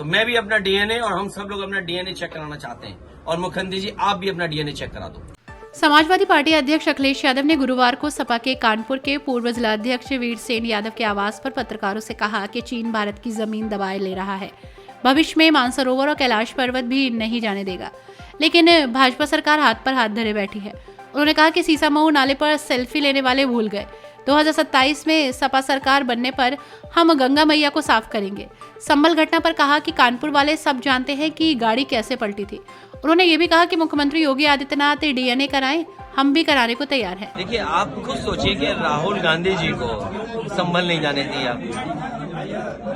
तो मैं भी अपना डीएनए और हम सब लोग अपना डीएनए चेक कराना चाहते हैं, और मुख्यमंत्री जी आप भी अपना डीएनए चेक करा दो। समाजवादी पार्टी अध्यक्ष अखिलेश यादव ने गुरुवार को सपा के कानपुर के पूर्व जिलाध्यक्ष वीर सेन यादव के आवास पर पत्रकारों से कहा कि चीन भारत की जमीन दबाए ले रहा है, भविष्य में मानसरोवर और कैलाश पर्वत भी नहीं जाने देगा, लेकिन भाजपा सरकार हाथ पर हाथ धरे बैठी है। उन्होंने कहा कि सीसामऊ नाले पर सेल्फी लेने वाले भूल गए, 2027 में सपा सरकार बनने पर हम गंगा मैया को साफ करेंगे। संभल घटना पर कहा कि कानपुर वाले सब जानते हैं कि गाड़ी कैसे पलटी थी। उन्होंने ये भी कहा कि मुख्यमंत्री योगी आदित्यनाथ डीएनए कराएं, हम भी कराने को तैयार हैं। देखिए, आप खुद सोचिए कि राहुल गांधी जी को संभल नहीं जाने दिया,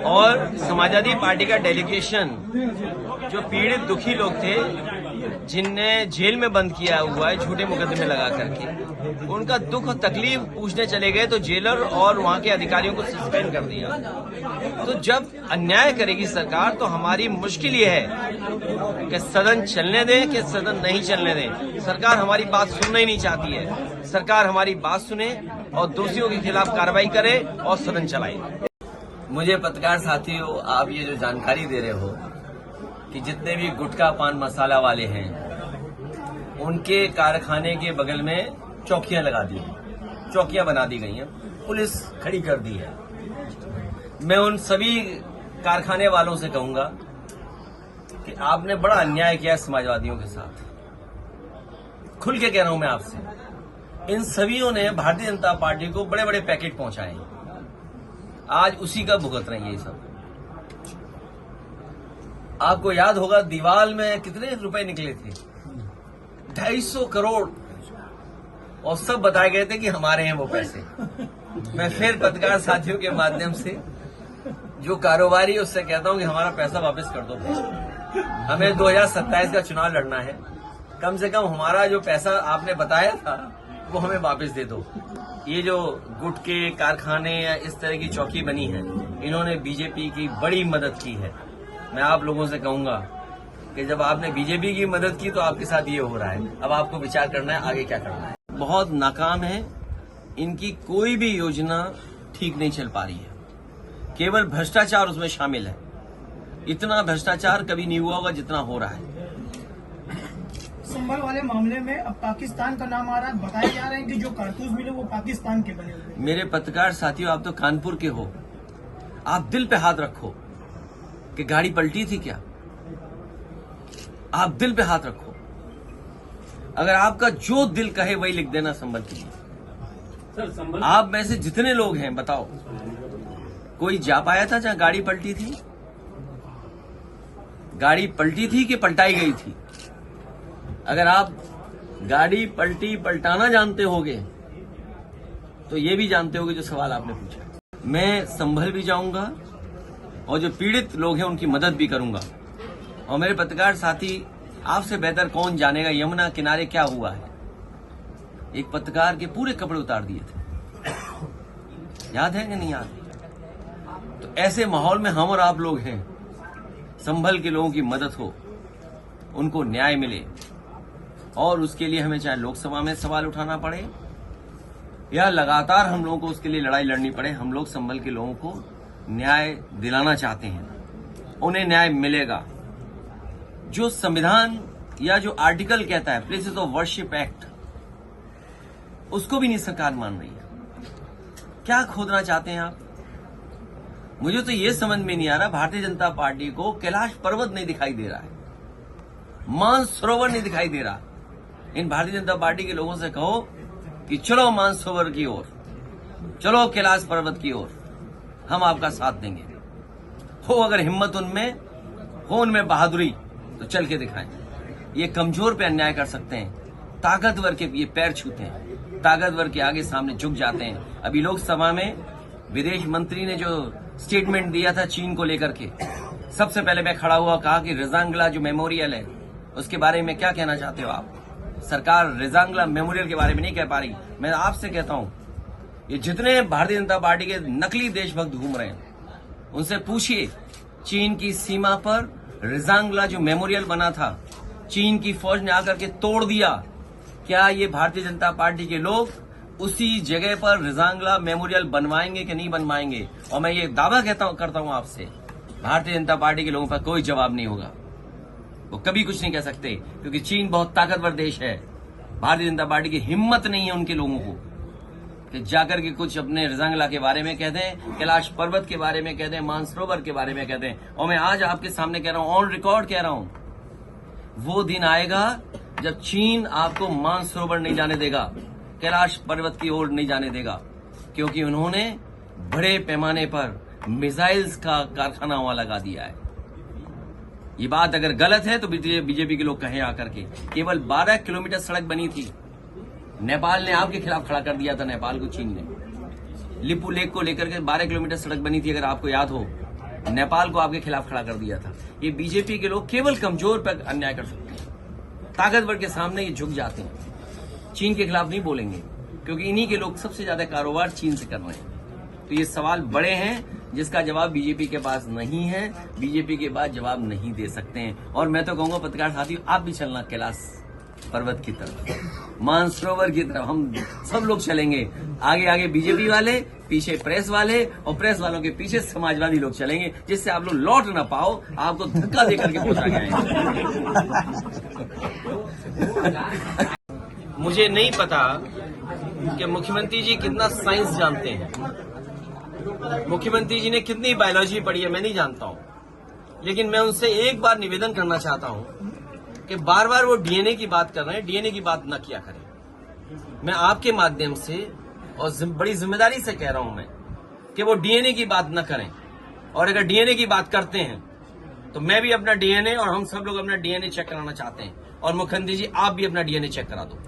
और समाजवादी पार्टी का डेलीगेशन जो पीड़ित दुखी लोग थे, जिनने जेल में बंद किया हुआ है झूठे मुकदमे लगा करके, उनका दुख और तकलीफ पूछने चले गए तो जेलर और वहां के अधिकारियों को सस्पेंड कर दिया। तो जब अन्याय करेगी सरकार तो हमारी मुश्किल ये है कि सदन चलने दें कि सदन नहीं चलने दें। सरकार हमारी बात सुनना ही नहीं चाहती है। सरकार हमारी बात सुने और दोषियों के खिलाफ कार्रवाई करे और सदन चलाए। मुझे पत्रकार साथियों, आप ये जो जानकारी दे रहे हो कि जितने भी गुटखा पान मसाला वाले हैं उनके कारखाने के बगल में चौकियां लगा दी, चौकियां बना दी गई हैं, पुलिस खड़ी कर दी है। मैं उन सभी कारखाने वालों से कहूंगा कि आपने बड़ा अन्याय किया समाजवादियों के साथ। खुल के कह रहा हूं मैं आपसे, इन सभीयों ने भारतीय जनता पार्टी को बड़े बड़े पैकेट पहुंचाए, आज उसी का भुगत रहे हैं ये सब। आपको याद होगा दीवाल में कितने रुपए निकले थे, 250 करोड़, और सब बताए गए थे कि हमारे हैं वो पैसे। मैं फिर पत्रकार साथियों के माध्यम से जो कारोबारी उससे कहता हूं कि हमारा पैसा वापस कर दो। हमें 2027 का चुनाव लड़ना है, कम से कम हमारा जो पैसा आपने बताया था वो हमें वापस दे दो। ये जो गुटके कारखाने या इस तरह की चौकी बनी है, इन्होंने बीजेपी की बड़ी मदद की है। मैं आप लोगों से कहूंगा कि जब आपने बीजेपी की मदद की तो आपके साथ ये हो रहा है। अब आपको विचार करना है आगे क्या करना है। बहुत नाकाम है, इनकी कोई भी योजना ठीक नहीं चल पा रही है, केवल भ्रष्टाचार उसमें शामिल है। इतना भ्रष्टाचार कभी नहीं हुआ होगा जितना हो रहा है। संभल वाले मामले में अब पाकिस्तान का नाम आ रहा है, बताया जा रहा है कि जो कारतूस मिले वो पाकिस्तान के बने हुए। मेरे पत्रकार साथियों, आप तो कानपुर के हो, आप दिल पे हाथ रखो कि गाड़ी पलटी थी क्या। आप दिल पे हाथ रखो, अगर आपका जो दिल कहे वही लिख देना संभल के लिए। आप में से जितने लोग हैं बताओ, कोई जा पाया था जहां गाड़ी पलटी थी? गाड़ी पलटी थी कि पलटाई गई थी? अगर आप गाड़ी पलटाना जानते होगे तो ये भी जानते होगे जो सवाल आपने पूछा। मैं संभल भी जाऊंगा और जो पीड़ित लोग हैं उनकी मदद भी करूंगा। और मेरे पत्रकार साथी, आपसे बेहतर कौन जानेगा यमुना किनारे क्या हुआ है। एक पत्रकार के पूरे कपड़े उतार दिए थे, याद है कि नहीं याद? तो ऐसे माहौल में हम और आप लोग हैं, संभल के लोगों की मदद हो, उनको न्याय मिले, और उसके लिए हमें चाहे लोकसभा में सवाल उठाना पड़े या लगातार हम लोगों को उसके लिए लड़ाई लड़नी पड़े, हम लोग संभल के लोगों को न्याय दिलाना चाहते हैं। उन्हें न्याय मिलेगा। जो संविधान या जो आर्टिकल कहता है प्लेसेस ऑफ वर्शिप एक्ट, उसको भी नहीं सरकार मान रही है। क्या खोदना चाहते हैं आप? मुझे तो ये समझ में नहीं आ रहा, भारतीय जनता पार्टी को कैलाश पर्वत नहीं दिखाई दे रहा है, मानसरोवर नहीं दिखाई दे रहा। इन भारतीय जनता पार्टी के लोगों से कहो कि चलो मानसरोवर की ओर, चलो कैलाश पर्वत की ओर, हम आपका साथ देंगे। हो अगर हिम्मत उनमें हो, उनमें बहादुरी, तो चल के दिखाएं। ये कमजोर पे अन्याय कर सकते हैं, ताकतवर के ये पैर छूते हैं, ताकतवर के आगे सामने झुक जाते हैं। अभी लोकसभा में विदेश मंत्री ने जो स्टेटमेंट दिया था चीन को लेकर के, सबसे पहले मैं खड़ा हुआ, कहा कि रिजांगला जो मेमोरियल है उसके बारे में क्या कहना चाहते हो आप? सरकार रिजांगला मेमोरियल के बारे में नहीं कह पा रही। मैं आपसे कहता हूं, ये जितने भारतीय जनता पार्टी के नकली देशभक्त घूम रहे हैं उनसे पूछिए, चीन की सीमा पर रिजांगला जो मेमोरियल बना था, चीन की फौज ने आकर के तोड़ दिया। क्या ये भारतीय जनता पार्टी के लोग उसी जगह पर रिजांगला मेमोरियल बनवाएंगे कि नहीं बनवाएंगे? और मैं ये दावा करता हूं आपसे भारतीय जनता पार्टी के लोगों पर कोई जवाब नहीं होगा। वो कभी कुछ नहीं कह सकते, क्योंकि चीन बहुत ताकतवर देश है। भारतीय जनता पार्टी की हिम्मत नहीं है उनके लोगों को कि जाकर के कुछ अपने रजंगला के बारे में कह दें, कैलाश पर्वत के बारे में कह दें, मानसरोवर के बारे में कह दें। और मैं आज आपके सामने कह रहा हूं, ऑन रिकॉर्ड कह रहा हूं, वो दिन आएगा जब चीन आपको मानसरोवर नहीं जाने देगा, कैलाश पर्वत की ओर नहीं जाने देगा, क्योंकि उन्होंने बड़े पैमाने पर मिसाइल्स का कारखाना वहां लगा दिया है। ये बात अगर गलत है तो बीजेपी के लोग कहें आकर के। केवल 12 किलोमीटर सड़क बनी थी, नेपाल ने आपके खिलाफ खड़ा कर दिया था, नेपाल को चीन ने। लिपू लेक को लेकर के 12 किलोमीटर सड़क बनी थी, अगर आपको याद हो, नेपाल को आपके खिलाफ खड़ा कर दिया था। ये बीजेपी के लोग केवल कमजोर पर अन्याय कर सकते हैं, ताकतवर के सामने ये झुक जाते हैं। चीन के खिलाफ नहीं बोलेंगे, क्योंकि इन्हीं के लोग सबसे ज्यादा कारोबार चीन से कर रहे हैं। तो ये सवाल बड़े हैं जिसका जवाब बीजेपी के पास नहीं है, बीजेपी के पास जवाब नहीं दे सकते हैं। और मैं तो कहूंगा पत्रकार साथियों, आप भी चलना कैलाश पर्वत की तरफ, मानसरोवर की तरफ, हम सब लोग चलेंगे। आगे आगे बीजेपी वाले, पीछे प्रेस वाले, और प्रेस वालों के पीछे समाजवादी लोग चलेंगे, जिससे आप लोग लौट ना पाओ, आपको धक्का देकर के पहुंचा गया। मुझे नहीं पता कि मुख्यमंत्री जी कितना साइंस जानते हैं, मुख्यमंत्री जी ने कितनी बायोलॉजी पढ़ी है, मैं नहीं जानता हूं। लेकिन मैं उनसे एक बार निवेदन करना चाहता हूं कि बार बार वो डीएनए की बात कर रहे हैं, डीएनए की बात न किया करें। मैं आपके माध्यम से और बड़ी जिम्मेदारी से कह रहा हूं मैं कि वो डीएनए की बात न करें। और अगर डीएनए की बात करते हैं तो मैं भी अपना डीएनए और हम सब लोग अपना डीएनए चेक कराना चाहते हैं। और मुख्यमंत्री जी, आप भी अपना डीएनए चेक करा दो।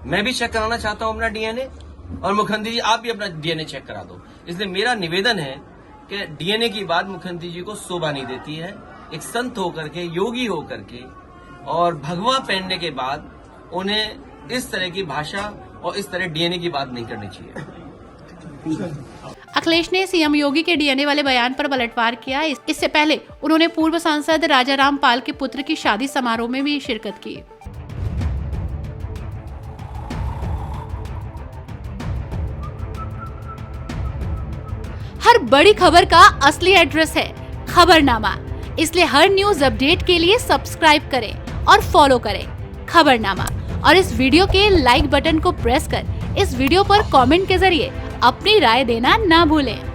मैं भी चेक कराना चाहता हूं अपना डीएनए, और मुख्यमंत्री जी आप भी अपना डीएनए चेक करा दो। इसलिए मेरा निवेदन है कि डीएनए की बात मुख्यमंत्री जी को शोभा नहीं देती है। एक संत होकर के, योगी होकर के और भगवा पहनने के बाद उन्हें इस तरह की भाषा और इस तरह डीएनए की बात नहीं करनी चाहिए। अखिलेश ने सीएम योगी के डीएनए वाले बयान पर पलटवार किया। इससे पहले उन्होंने पूर्व सांसद राजाराम पाल के पुत्र की शादी समारोह में भी शिरकत की। हर बड़ी खबर का असली एड्रेस है खबरनामा, इसलिए हर न्यूज अपडेट के लिए सब्सक्राइब करें और फॉलो करें खबरनामा। और इस वीडियो के लाइक बटन को प्रेस कर इस वीडियो पर कमेंट के जरिए अपनी राय देना ना भूलें।